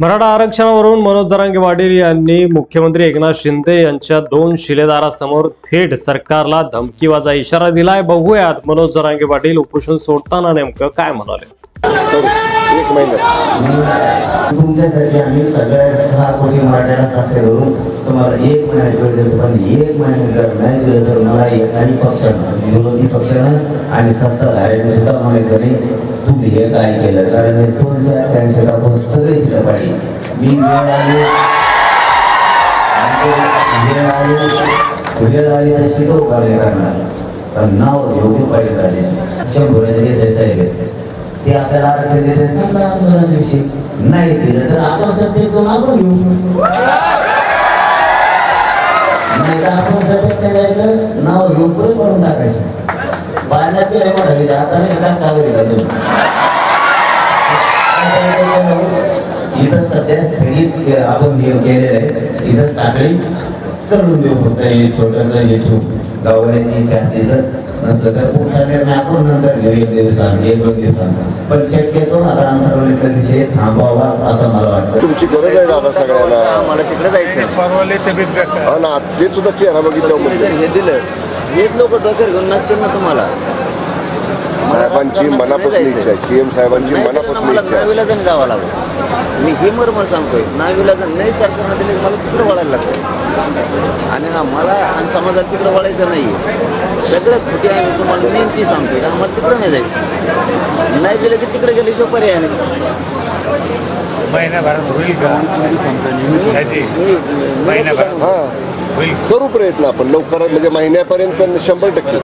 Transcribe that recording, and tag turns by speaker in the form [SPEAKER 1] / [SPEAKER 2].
[SPEAKER 1] मराठा आरक्षणावरून मनोज जरांगे पाटील यांनी मुख्यमंत्री एकनाथ शिंदे यांच्या 2 शिलेदारासमोर थेट सरकारला धमकीवाजा इशारा दिलाय। बघूयात मनोज जरांगे पाटील उपोषण सोडताना नेमकं काय म्हणाले।
[SPEAKER 2] एक महिना
[SPEAKER 3] तुमच्यासाठी आम्ही सगळ्या 6 कोटी मराठ्याला साक्षर करून तुम्हाला 1 महिना वेळ देतो, पण 1 महिना जर नाही दिलं तर मला एकाही पक्षानं, विरोधी पक्षानं आणि सत्ताधाऱ्यांनी सुद्धा म्हणायचं नाही तुम्ही हे काय केलं, कारण हे 280 टाकून सगळे शिल्लक पाहिजे। मी वेळ आली तर शिकव कार्य करणार, तर नाव योग्य पाहिजे 100 साहेब ते आपल्याला आरक्षण देते समजा आंदोलनाचा विषय नाही दिलं तर आपण सत्तेत जाऊन आपण घेऊ, नाही तर आपण सत्तेत नाही जायचं नाव घेऊन पुढे पडून टाकायचं। पाण्यात पिढ्या पडावी आता नाही का चावली जातो इथं सध्या स्थगित आपण हे केलेलं आहे। इथं साखळी चढून देऊ, फक्त हे छोटंसं हे गावाची इच्छा नसलं तर पुढचा निर्णय आपण नंतर घेऊ 1 दिवसांत 1-2 दिवसांत, पण शक्यतो आता अंतरावलीचा विषय थांबवावा असं मला वाटतं।
[SPEAKER 2] तुमची गरज आहे दादा सगळ्यांना,
[SPEAKER 4] मला तिकडे जायचं
[SPEAKER 2] हा ना, ते सुद्धा चेहरा बघितलं
[SPEAKER 4] हे दिलं हेच लोक डोक्यावर घेऊन नसतील ना। तुम्हाला
[SPEAKER 2] साहेबांची मनापासून इच्छा आहे, सीएम साहेबांची मनापासून इच्छा आहे।
[SPEAKER 4] नाविलाजाने जावं लागतं, मी ही मर्मर सांगतोय। नाविलाजन नाही सरकारनं दिले मला तिकडे वळायला लागतं, आणि मला आणि समाजात तिकडे वळायचं नाही। सगळ्यात खोटी आहे, मी तुम्हाला नेमकी सांगतोय का आम्हाला तिकडे नाही जायचं, नाही दिलं की तिकडे गेल्याशिवाय पर्याय नाही।
[SPEAKER 5] महिनाभरात होईल का?
[SPEAKER 2] हा करू प्रयत्न आपण लवकर, म्हणजे महिन्यापर्यंत 100%।